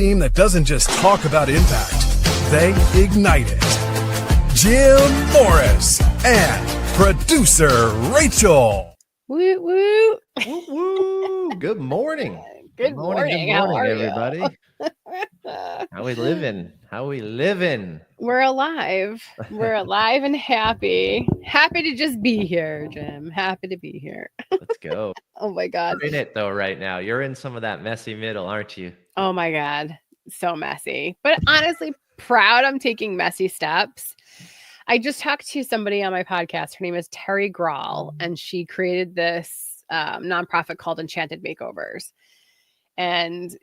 team that doesn't just talk about impact, they ignite it. Jim Morris and producer Rachel. Woo woo. Woo woo. Good morning. Good morning. How are everybody. you? How we living? We're alive. We're alive and happy. Happy to just be here, Jim. Happy to be here. Let's go. Oh my God. You're in it though right now. You're in some of that messy middle, aren't you? Oh my God. So messy. But honestly, proud I'm taking messy steps. I just talked to somebody on my podcast. Her name is Terry Grawl, and she created this nonprofit called Enchanted Makeovers. And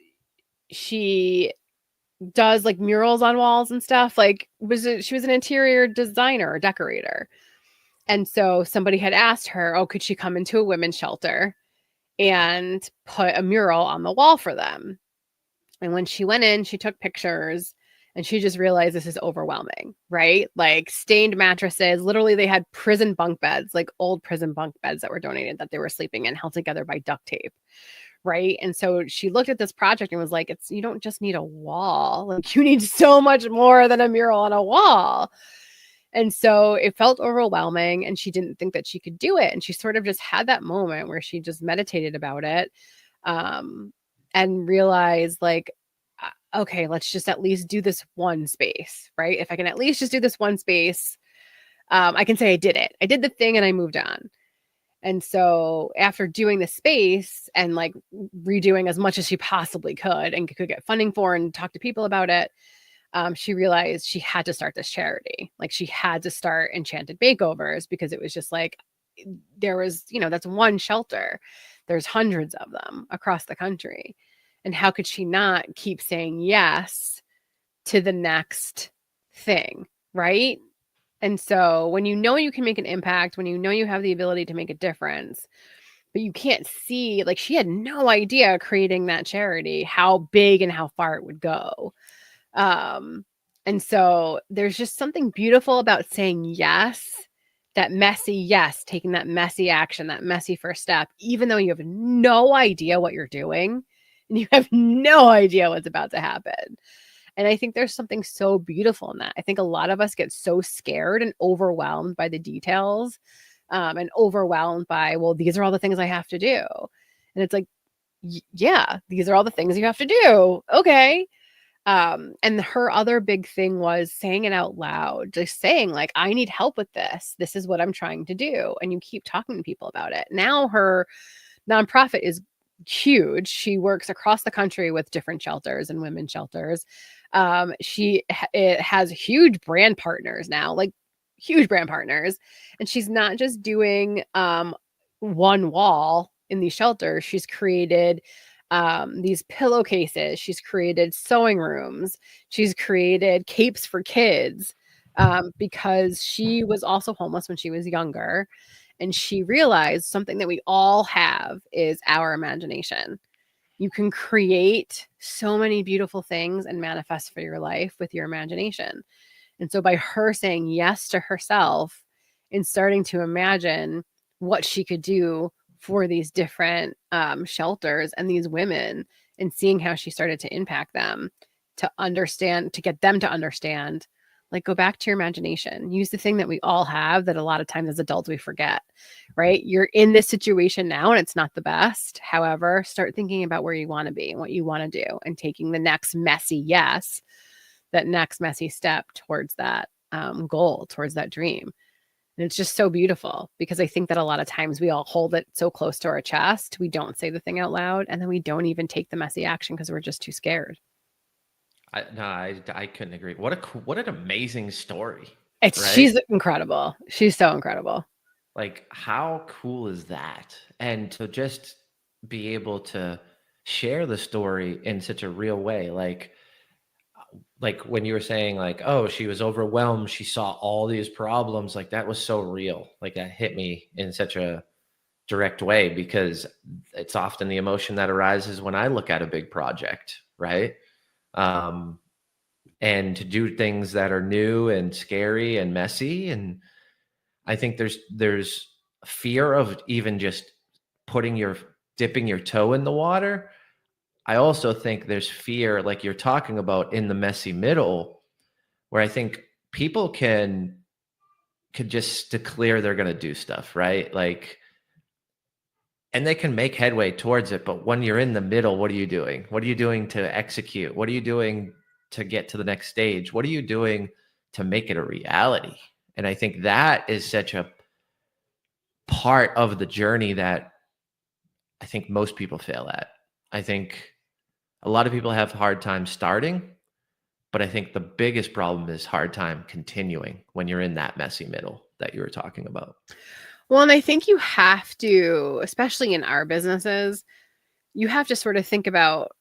she does like murals on walls and stuff. Like she was an interior designer or decorator. And so somebody had asked her, oh, could she come into a women's shelter and put a mural on the wall for them? And when she went in, she took pictures and she just realized this is overwhelming, right? Like stained mattresses. Literally, they had prison bunk beds, like old prison bunk beds that were donated that they were sleeping in, held together by duct tape. Right. And so she looked at this project and was like, you don't just need a wall. Like you need so much more than a mural on a wall. And so it felt overwhelming and she didn't think that she could do it. And she sort of just had that moment where she just meditated about it and realized like, okay, let's just at least do this one space, right? If I can at least just do this one space, I can say I did it. I did the thing and I moved on. And so after doing the space and like redoing as much as she possibly could and could get funding for and talk to people about it, she realized she had to start this charity. Like she had to start Enchanted Makeovers because it was just like, there was, that's one shelter. There's hundreds of them across the country. And how could she not keep saying yes to the next thing, right? And so when you know you can make an impact, when you know you have the ability to make a difference, but you can't see, like she had no idea creating that charity, how big and how far it would go. And so there's just something beautiful about saying yes, that messy yes, taking that messy action, that messy first step, even though you have no idea what you're doing and you have no idea what's about to happen. And I think there's something so beautiful in that. I think a lot of us get so scared and overwhelmed by the details and overwhelmed by, well, these are all the things I have to do. And it's like, yeah, these are all the things you have to do. Okay. And her other big thing was saying it out loud, just saying like, I need help with this. This is what I'm trying to do. And you keep talking to people about it. Now her nonprofit is huge. She works across the country with different shelters and women's shelters. It has huge brand partners now, like huge brand partners. And she's not just doing one wall in these shelters. She's created these pillowcases. She's created sewing rooms. She's created capes for kids because she was also homeless when she was younger. And she realized something that we all have is our imagination. You can create so many beautiful things and manifest for your life with your imagination. And so by her saying yes to herself and starting to imagine what she could do for these different shelters and these women and seeing how she started to impact them, to get them to understand, like go back to your imagination, use the thing that we all have that a lot of times as adults we forget, right? You're in this situation now and it's not the best. However, start thinking about where you want to be and what you want to do and taking the next messy yes, that next messy step towards that goal, towards that dream. And it's just so beautiful because I think that a lot of times we all hold it so close to our chest. We don't say the thing out loud and then we don't even take the messy action because we're just too scared. I couldn't agree. What an amazing story. Right? She's incredible. She's so incredible. Like how cool is that? And to just be able to share the story in such a real way, like when you were saying like, oh, she was overwhelmed. She saw all these problems. Like that was so real. Like that hit me in such a direct way because it's often the emotion that arises when I look at a big project, right? And to do things that are new and scary and messy. And I think there's fear of even just dipping your toe in the water. I also think there's fear, like you're talking about, in the messy middle, where I think people could just declare they're going to do stuff, right? Like, and they can make headway towards it. But when you're in the middle, what are you doing? What are you doing to execute? What are you doing to get to the next stage? What are you doing to make it a reality? And I think that is such a part of the journey that I think most people fail at. I think a lot of people have hard time starting, but I think the biggest problem is hard time continuing when you're in that messy middle that you were talking about. Well, and I think you have to, especially in our businesses, you have to sort of think about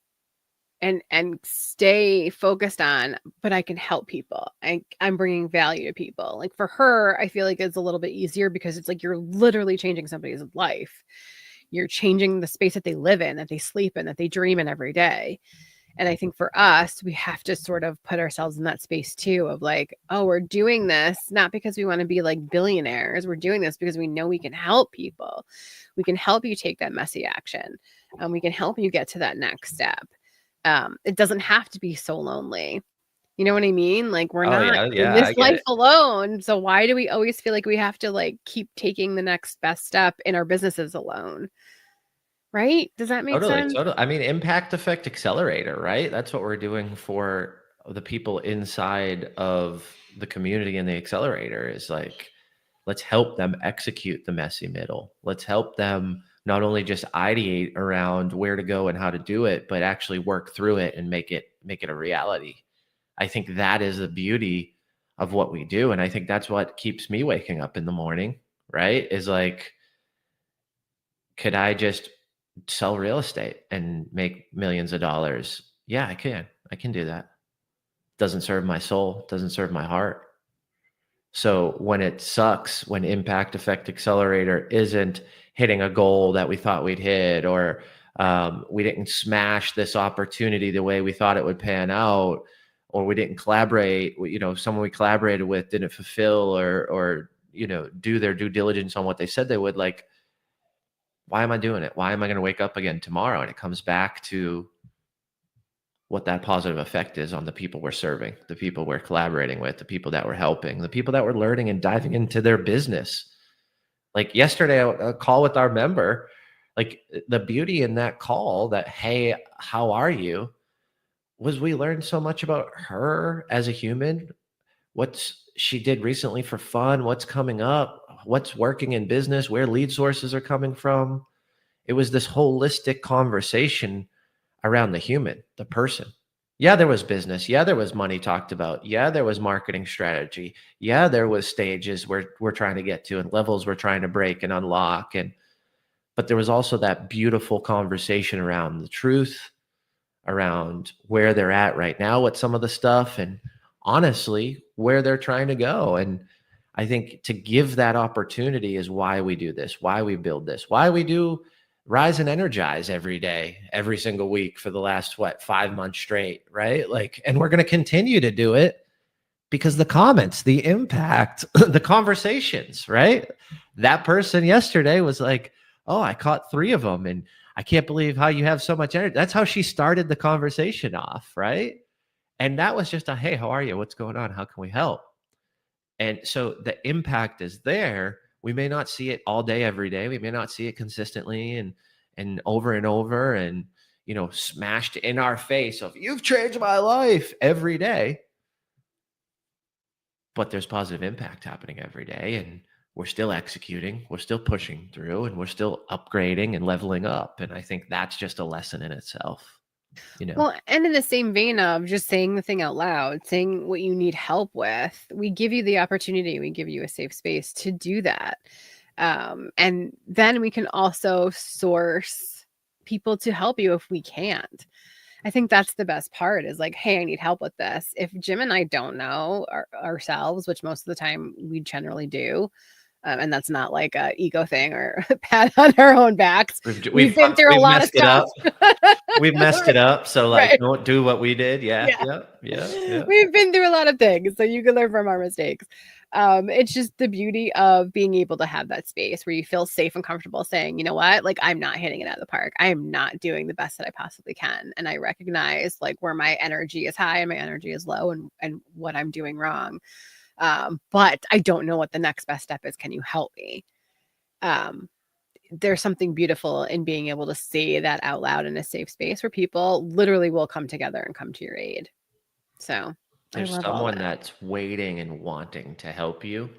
and stay focused on, but I can help people. I'm bringing value to people. Like for her, I feel like it's a little bit easier because it's like you're literally changing somebody's life. You're changing the space that they live in, that they sleep in, that they dream in every day. And I think for us, we have to sort of put ourselves in that space too of like, oh, we're doing this not because we want to be like billionaires. We're doing this because we know we can help people. We can help you take that messy action. We can help you get to that next step. It doesn't have to be so lonely. You know what I mean? Like we're not in this life alone. So why do we always feel like we have to like keep taking the next best step in our businesses alone? Right? Does that make sense? Totally. I mean, impact effect accelerator, right? That's what we're doing for the people inside of the community in the accelerator is like, let's help them execute the messy middle. Let's help them not only just ideate around where to go and how to do it, but actually work through it and make it a reality. I think that is the beauty of what we do. And I think that's what keeps me waking up in the morning, right? Is like, could I just sell real estate and make millions of dollars? Yeah, I can do that. Doesn't serve my soul, doesn't serve my heart. So when it sucks, when impact effect accelerator isn't hitting a goal that we thought we'd hit, or we didn't smash this opportunity the way we thought it would pan out, or we didn't collaborate, someone we collaborated with didn't fulfill or do their due diligence on what they said they would, like, why am I doing it? Why am I going to wake up again tomorrow? And it comes back to what that positive effect is on the people we're serving, the people we're collaborating with, the people that we're helping, the people that we're learning and diving into their business. Like yesterday, a call with our member, like the beauty in that call that, hey, how are you? Was we learned so much about her as a human, what she did recently for fun, what's coming up, what's working in business, where lead sources are coming from. It was this holistic conversation around the human, the person. Yeah, there was business. Yeah, there was money talked about. Yeah, there was marketing strategy. Yeah, there was stages where we're trying to get to and levels we're trying to break and unlock. But there was also that beautiful conversation around the truth, around where they're at right now with some of the stuff, and honestly, where they're trying to go. And I think to give that opportunity is why we do this, why we build this, why we do Rise and Energize every day, every single week for the last, 5 months straight, right? Like, and we're going to continue to do it because the comments, the impact, the conversations, right? That person yesterday was like, oh, I caught 3 of them and I can't believe how you have so much energy. That's how she started the conversation off, right? And that was just a, hey, how are you? What's going on? How can we help? And so the impact is there. We may not see it all day, every day. We may not see it consistently and over and smashed in our face of, you've changed my life every day. But there's positive impact happening every day. And we're still executing, we're still pushing through, and we're still upgrading and leveling up. And I think that's just a lesson in itself. Well, and in the same vein of just saying the thing out loud, saying what you need help with, we give you the opportunity, we give you a safe space to do that. And then we can also source people to help you if we can't. I think that's the best part is like, hey, I need help with this. If Jim and I don't know ourselves, which most of the time we generally do, and that's not like a ego thing or a pat on our own backs. We've been through a lot of stuff. We've messed it up. So like, don't do what we did. Yeah. We've been through a lot of things. So you can learn from our mistakes. It's just the beauty of being able to have that space where you feel safe and comfortable saying, you know what, like I'm not hitting it out of the park. I am not doing the best that I possibly can. And I recognize like where my energy is high and my energy is low and what I'm doing wrong. But I don't know what the next best step is. Can you help me? There's something beautiful in being able to say that out loud in a safe space where people literally will come together and come to your aid. So There's I love all someone that. that's waiting and wanting to help you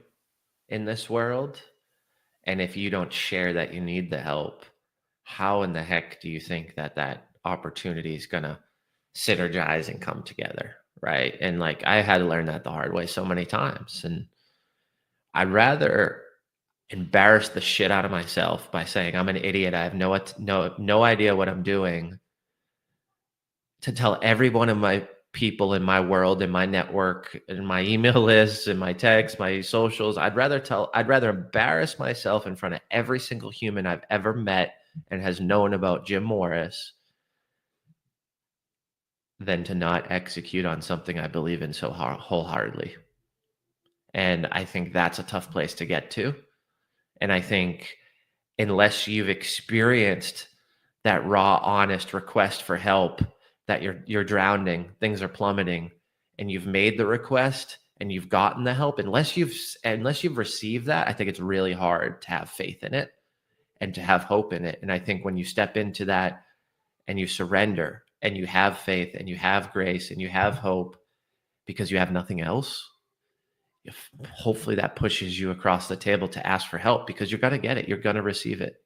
in this world. And if you don't share that you need the help, how in the heck do you think that that opportunity is going to synergize and come together? Right. And like I had to learn that the hard way so many times. And I'd rather embarrass the shit out of myself by saying I'm an idiot. I have no idea what I'm doing, to tell every one of my people in my world, in my network, in my email lists, in my texts, my socials. I'd rather embarrass myself in front of every single human I've ever met and has known about Jim Morris than to not execute on something I believe in so wholeheartedly. And I think that's a tough place to get to. And I think unless you've experienced that raw, honest request for help, that you're drowning, things are plummeting, and you've made the request and you've gotten the help, unless you've received that, I think it's really hard to have faith in it and to have hope in it. And I think when you step into that and you surrender and you have faith and you have grace and you have hope because you have nothing else, hopefully that pushes you across the table to ask for help, because you're going to get it. You're going to receive it.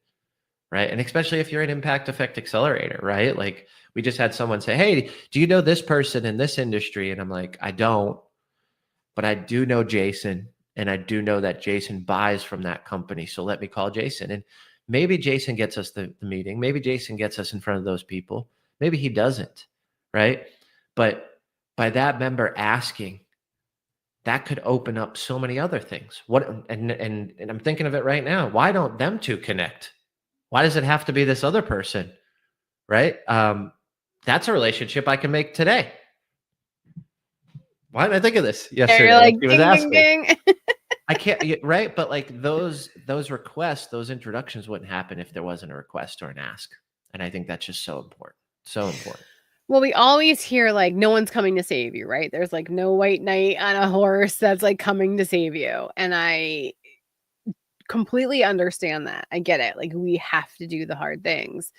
Right. And especially if you're an impact effect accelerator, right? Like we just had someone say, hey, do you know this person in this industry? And I'm like, I don't, but I do know Jason. And I do know that Jason buys from that company. So let me call Jason. And maybe Jason gets us the meeting. Maybe Jason gets us in front of those people. Maybe he doesn't. Right. But by that member asking, that could open up so many other things. And I'm thinking of it right now. Why don't them two connect? Why does it have to be this other person? Right. That's a relationship I can make today. Why did I think of this yesterday? You're like, He was ding, asking. ding, ding. I can't, right? But like those requests, those introductions wouldn't happen if there wasn't a request or an ask. And I think that's just so important. So important. Well, we always hear like no one's coming to save you, right? There's like no white knight on a horse that's like coming to save you. And I completely understand that. I get it. Like we have to do the hard things.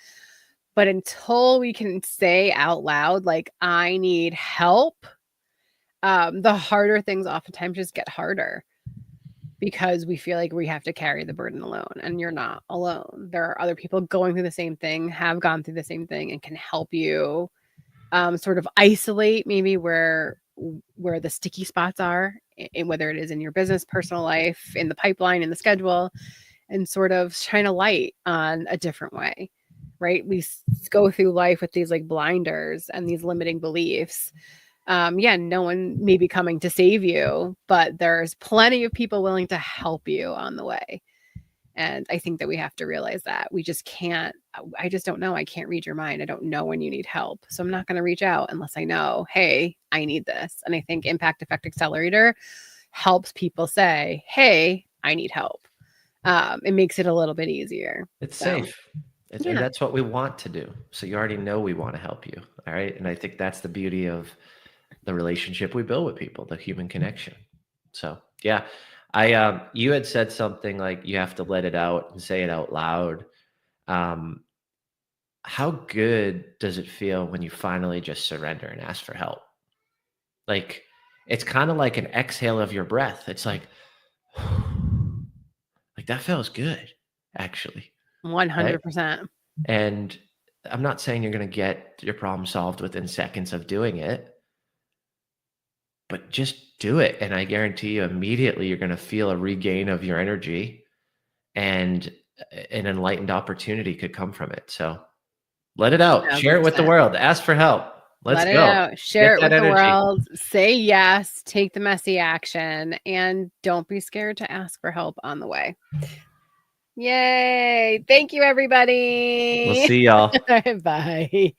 But until we can say out loud, like, I need help, the harder things oftentimes just get harder because we feel like we have to carry the burden alone, and you're not alone. There are other people going through the same thing, have gone through the same thing, and can help you sort of isolate maybe where the sticky spots are, whether it is in your business, personal life, in the pipeline, in the schedule, and sort of shine a light on a different way, right? We go through life with these like blinders and these limiting beliefs. No one may be coming to save you, but there's plenty of people willing to help you on the way. And I think that we have to realize that we just can't, I just don't know. I can't read your mind. I don't know when you need help. So I'm not going to reach out unless I know, hey, I need this. And I think Impact Effect Accelerator helps people say, hey, I need help. It makes it a little bit easier. It's safe. And that's what we want to do. So you already know we want to help you. All right. And I think that's the beauty of the relationship we build with people, the human connection. So yeah. You had said something like you have to let it out and say it out loud. How good does it feel when you finally just surrender and ask for help? Like, it's kind of like an exhale of your breath. It's like that feels good, actually. 100%. Right? And I'm not saying you're going to get your problem solved within seconds of doing it, but just do it. And I guarantee you immediately you're going to feel a regain of your energy, and an enlightened opportunity could come from it. So let it out. 100%. Share it with the world. Ask for help. Let's go. Let it out. Share it with the world. Say yes. Take the messy action. And don't be scared to ask for help on the way. Yay. Thank you, everybody. We'll see y'all. Bye.